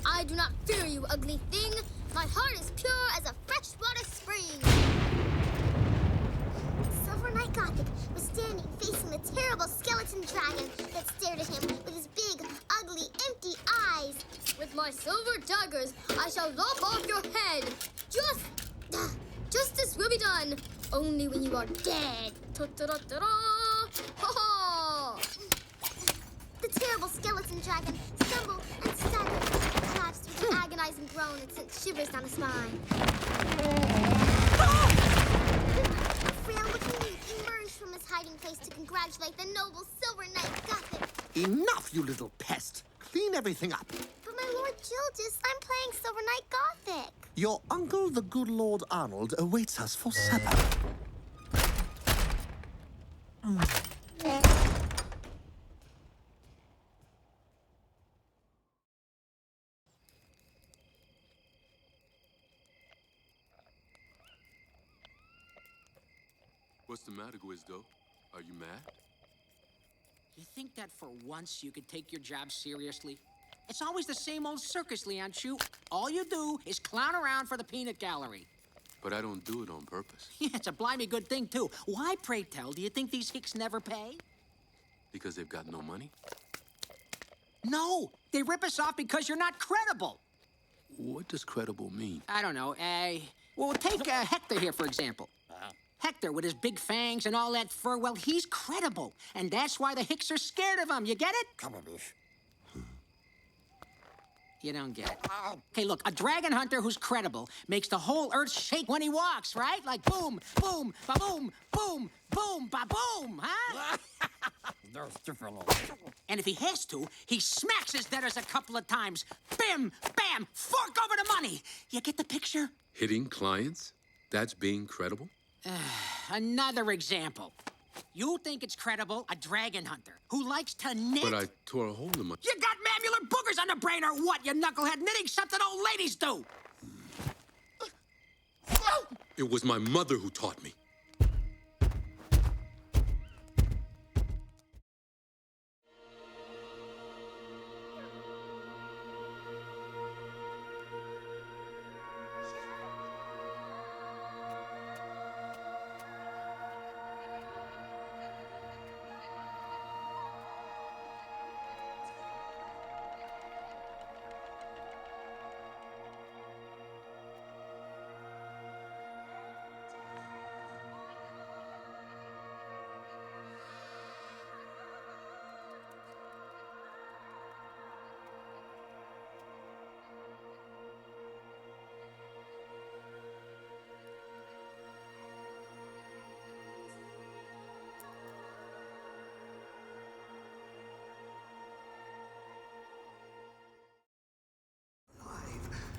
I do not fear you, ugly thing. My heart is pure as a freshwater spring. Silver Knight Gothic was standing facing the terrible skeleton dragon that stared at him with his big, ugly, empty eyes. With my silver daggers, I shall lop off your head. Justice will be done, only when you are dead. Ta-ta-da-da-da! Ha-ha! The terrible skeleton dragon stumbled and staggered, collapsed with an agonizing groan that sent shivers down his spine. A frail-looking youth emerged from his hiding place to congratulate the noble Silver Knight Gothic. Enough, you little pest! Clean everything up. But my Lord Gildas, I'm playing Silver Knight Gothic. Your uncle, the good Lord Arnold, awaits us for supper. What's the matter, Guizdo? Are you mad? You think that for once you could take your job seriously? It's always the same old circus, Leonchu. All you do is clown around for the peanut gallery. But I don't do it on purpose. Yeah, it's a blimey good thing, too. Why, pray tell, do you think these hicks never pay? Because they've got no money? No, they rip us off because you're not credible. What does credible mean? I don't know, well, take Hector here, for example. Hector, with his big fangs and all that fur, well, he's credible. And that's why the hicks are scared of him. You get it? You don't get it. Okay, look, a dragon hunter who's credible makes the whole earth shake when he walks, right? Like boom, boom, ba-boom, boom, boom, ba-boom, huh? And if he has to, he smacks his debtors a couple of times. Bim, bam, fork over the money. You get the picture? Hitting clients? That's being credible? Another example. You think it's credible, a dragon hunter who likes to knit? But I tore a hole in my... You got mammular boogers on the brain or what, you knucklehead? Knitting something old ladies do. It was my mother who taught me.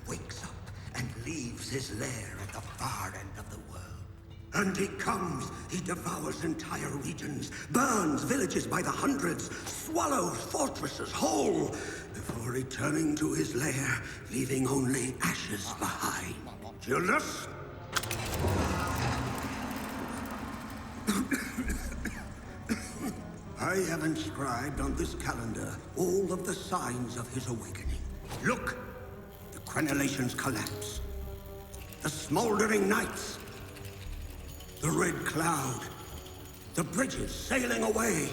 Wakes up and leaves his lair at the far end of the world. And he comes, he devours entire regions, burns villages by the hundreds, swallows fortresses whole, before returning to his lair, leaving only ashes behind. Gildas? I have inscribed on this calendar all of the signs of his awakening. Look! The crenellations collapse. The smoldering nights. The red cloud. The bridges sailing away.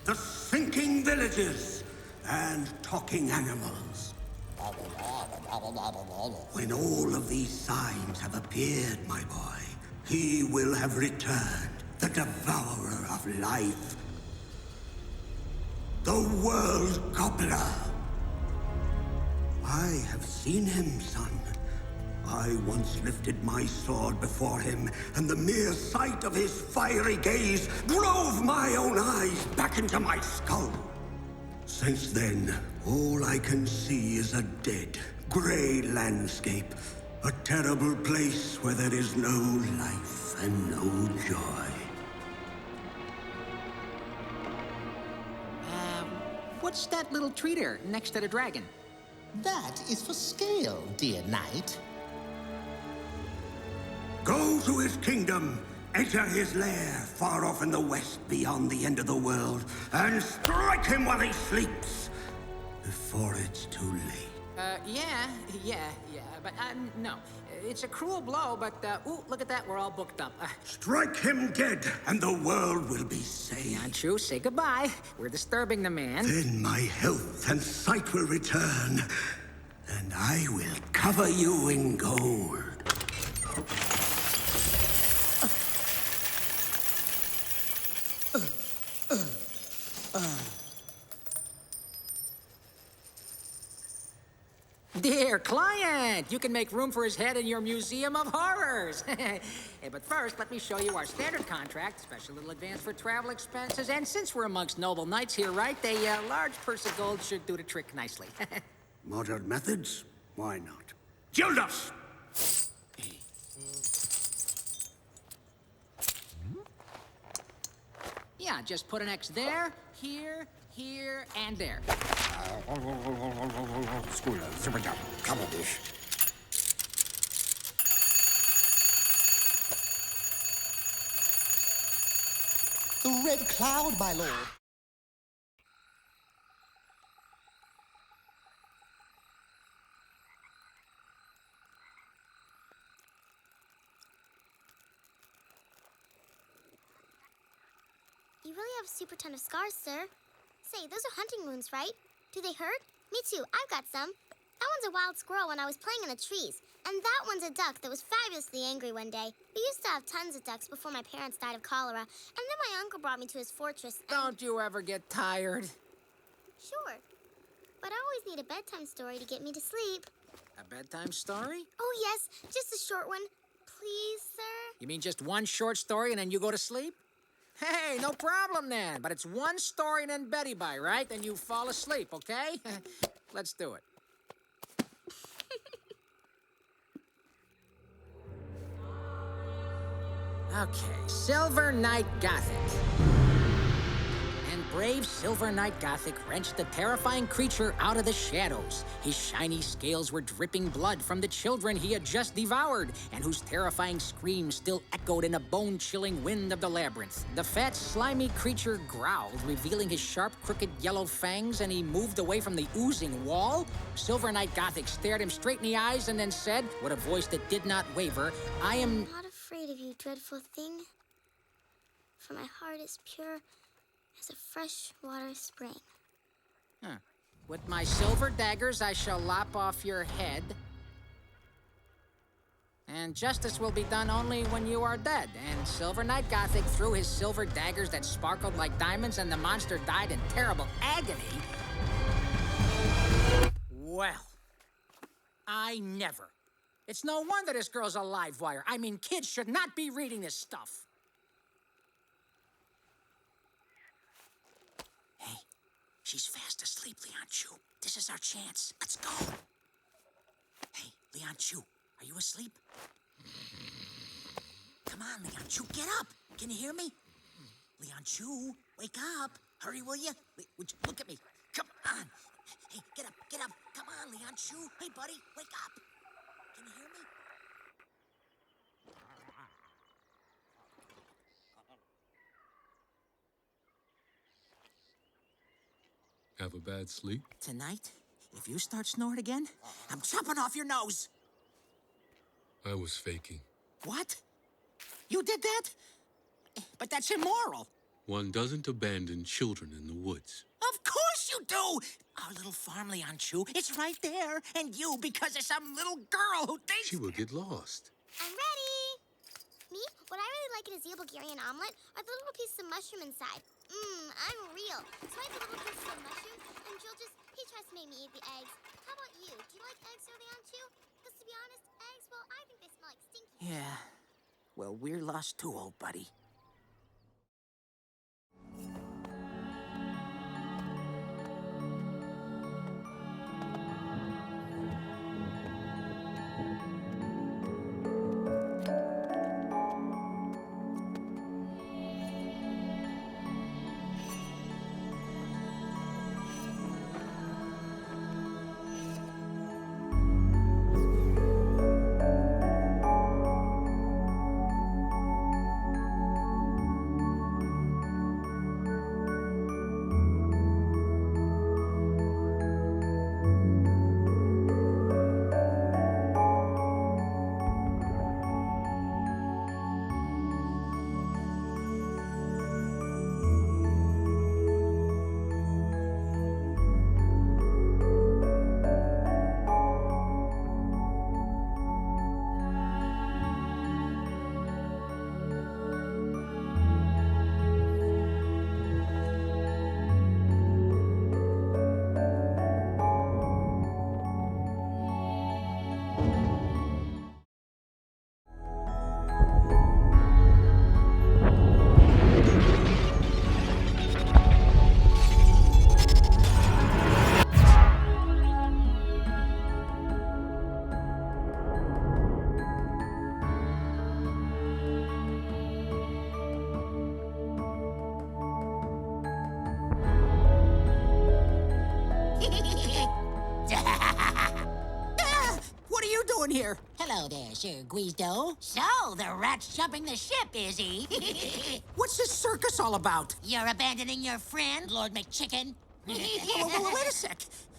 The sinking villages. And talking animals. When all of these signs have appeared, my boy, he will have returned, the devourer of life. The World Gobbler. I have seen him, son. I once lifted my sword before him, and the mere sight of his fiery gaze drove my own eyes back into my skull. Since then, all I can see is a dead, gray landscape. A terrible place where there is no life and no joy. What's that little treater next to the dragon? That is for scale, dear knight. to his kingdom, enter his lair far off in the west beyond the end of the world, and strike him while he sleeps, before it's too late. Yeah, but, no. It's a cruel blow, but, ooh, look at that, we're all booked up. Strike him dead, and the world will be saved. Leon, say goodbye. We're disturbing the man. Then my health and sight will return, and I will cover you in gold. Dear client, you can make room for his head in your Museum of Horrors. Hey, but first, let me show you our standard contract, special little advance for travel expenses, and since we're amongst noble knights here, right, a large purse of gold should do the trick nicely. Modern methods? Why not? Gildas! Yeah, just put an X there, here, and there. The Red Cloud, my lord. You really have a super ton of scars, sir. Say, those are hunting wounds, right? Do they hurt? Me too, I've got some. That one's a wild squirrel when I was playing in the trees. And that one's a duck that was fabulously angry one day. We used to have tons of ducks before my parents died of cholera. And then my uncle brought me to his fortress and... Don't you ever get tired? Sure. But I always need a bedtime story to get me to sleep. A bedtime story? Oh, yes, just a short one. Please, sir? You mean just one short story and then you go to sleep? Hey, no problem then. But it's one story and then Betty Bye, right? Then you fall asleep, okay? Let's do it. Okay, Silver Knight Gothic. And brave Silver Knight Gothic wrenched the terrifying creature out of the shadows. His shiny scales were dripping blood from the children he had just devoured, and whose terrifying screams still echoed in a bone-chilling wind of the labyrinth. The fat, slimy creature growled, revealing his sharp, crooked yellow fangs, and he moved away from the oozing wall. Silver Knight Gothic stared him straight in the eyes and then said, with a voice that did not waver, "I am Not afraid of you, dreadful thing. For my heart is pure as a fresh water spring." With my silver daggers, I shall lop off your head. And justice will be done only when you are dead. And Silver Knight Gothic threw his silver daggers that sparkled like diamonds, and the monster died in terrible agony. Well, I never. It's no wonder this girl's a live wire. I mean, kids should not be reading this stuff. Hey, she's fast asleep, Leon Chu. This is our chance. Let's go. Hey, Leon Chu, are you asleep? Come on, Leon Chu, get up. Can you hear me? Leon Chu, wake up. Hurry, will you? Look at me. Come on. Hey, get up, get up. Come on, Leon Chu. Hey, buddy, wake up. Can you hear me? Have a bad sleep? Tonight, if you start snoring again, I'm chopping off your nose. I was faking. What? You did that? But that's immoral. One doesn't abandon children in the woods. Of course you do! Our little farm, Leon Chu, it's right there. And you, because of some little girl who thinks... She will get lost. I'm ready. Me, what I really like in a zeal Bulgarian omelet are the little pieces of mushroom inside. I'm real. So I have the little pieces of mushroom, and Jill he tries to make me eat the eggs. How about you? Do you like eggs, Leon Chu? Because to be honest, eggs, well, I think they smell like stinky. Yeah. Well, we're lost too, old buddy. doing here? Hello there, Sir Guizdo. So, the rat's jumping the ship, is he? What's this circus all about? You're abandoning your friend, Lord McChicken? Wait a sec.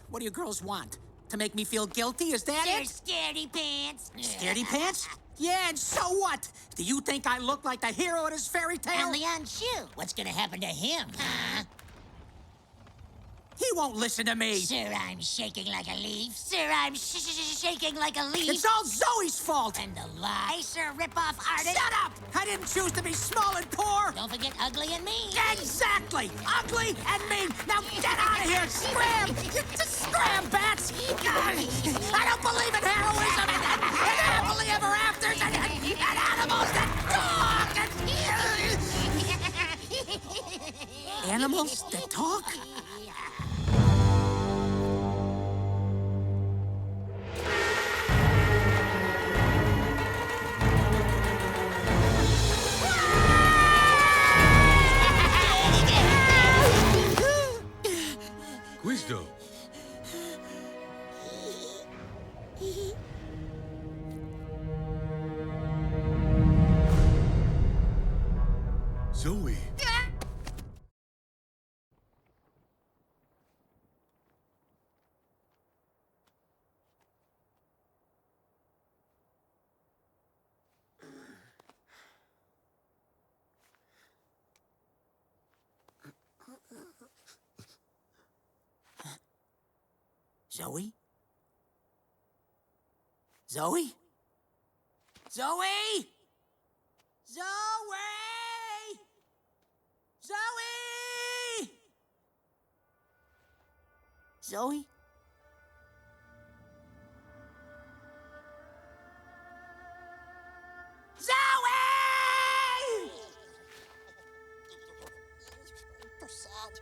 What do you girls want? To make me feel guilty? Is that Sir it? Scaredy Pants. Scaredy pants? Yeah, and so what? Do you think I look like the hero of this fairy tale? And Leon Shu. What's gonna happen to him, huh? He won't listen to me. Sir, I'm shaking like a leaf. Sir, I'm shaking like a leaf. It's all Zoe's fault. And the lie, Sir Ripoff Artist. Shut up! I didn't choose to be small and poor. Don't forget ugly and mean. Exactly! Ugly and mean! Now get out of here! Scram! Just scram, bats! I don't believe in heroism and happily ever afters and animals that talk! Animals that talk? Guizdo. Zoe. Zoe? Zoe? Zoe? Zoe! Zoe! Zoe? Zoe! So sad.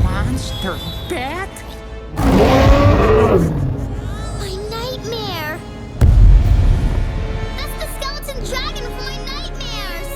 Monster bat? My nightmare! That's the skeleton dragon from my nightmares!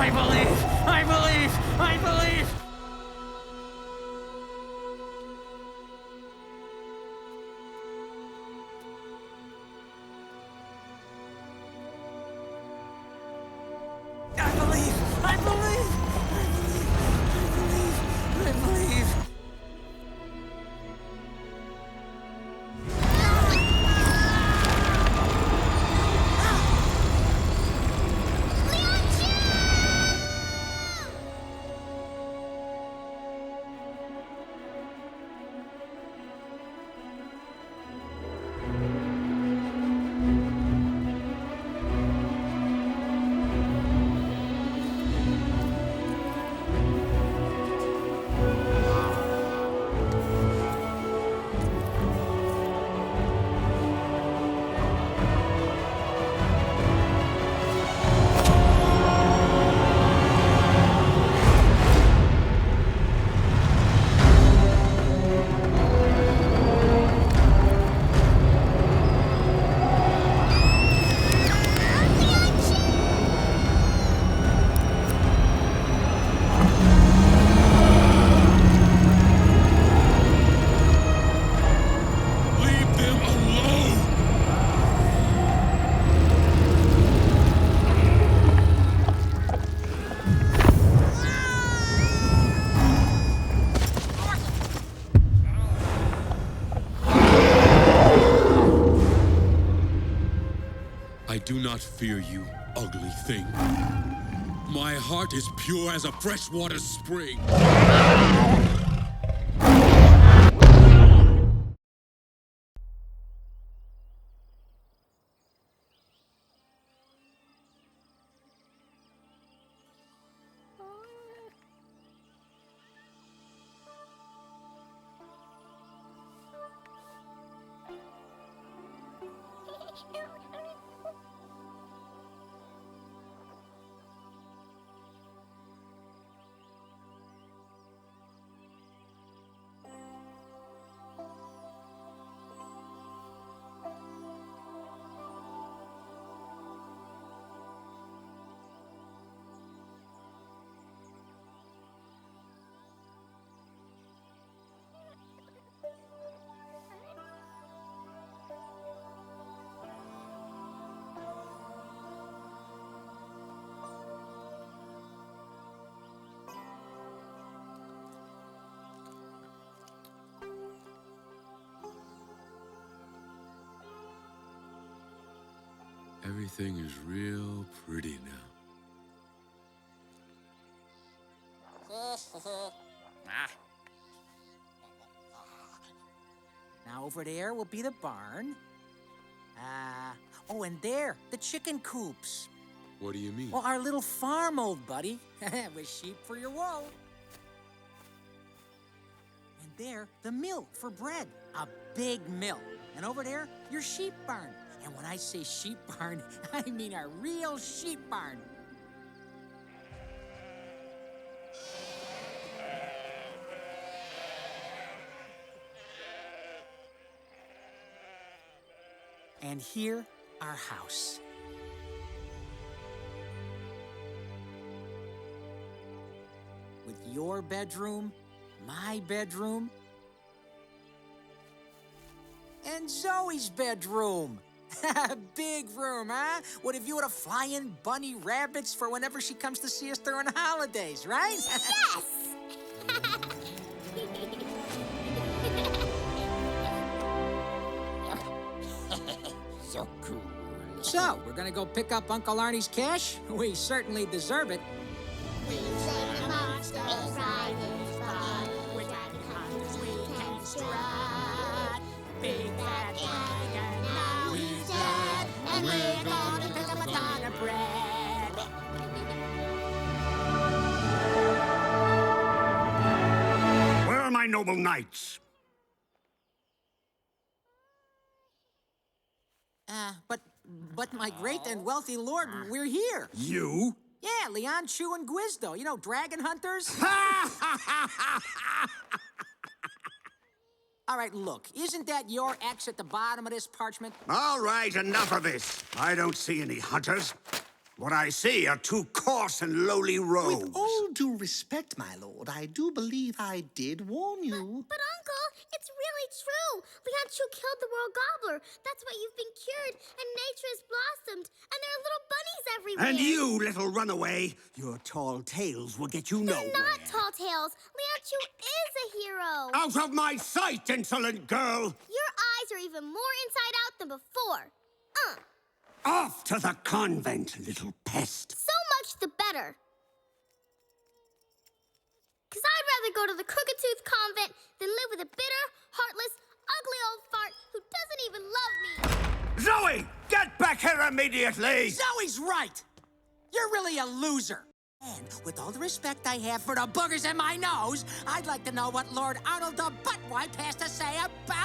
I believe! I believe! I believe! I believe! I believe! I believe! Leave them alone! I do not fear you, ugly thing. My heart is pure as a freshwater spring. Everything is real pretty now. Now over there will be the barn. Oh, and there, the chicken coops. What do you mean? Well, our little farm, old buddy. With sheep for your wool. And there, the mill for bread. A big mill. And over there, your sheep barn. And when I say sheep barn, I mean a real sheep barn. And here, our house. With your bedroom, my bedroom, and Zoe's bedroom. Big room, huh? What if you were to fly in bunny rabbits for whenever she comes to see us during the holidays, right? Yes! So cool. So, we're gonna go pick up Uncle Arnie's cash? We certainly deserve it. We say the monster riding fun. We're driving hunters, we can strut. Big fat dragon, now he's dead. And we're gonna pick up a ton of bread. Where are my noble knights? But my great and wealthy lord, we're here. You? Yeah, Leon, Chew, and Guizdo. You know, dragon hunters. All right, look, isn't that your X at the bottom of this parchment? All right, enough of this. I don't see any hunters. What I see are two coarse and lowly rogues. With all due respect, my lord, I do believe I did warn you. But Uncle, it's really true. Lianchu killed the world gobbler. That's why you've been cured, and nature has blossomed, and there are little bunnies everywhere. And you, little runaway, your tall tales will get you nowhere. They're not tall tales. Lianchu is a hero. Out of my sight, insolent girl! Your eyes are even more inside out than before. Off to the convent, little pest. So much the better. Because I'd rather go to the Crooked Tooth Convent than live with a bitter, heartless, ugly old fart who doesn't even love me. Zoe, get back here immediately! Zoe's right! You're really a loser. And with all the respect I have for the boogers in my nose, I'd like to know what Lord Arnold the Buttwipe has to say about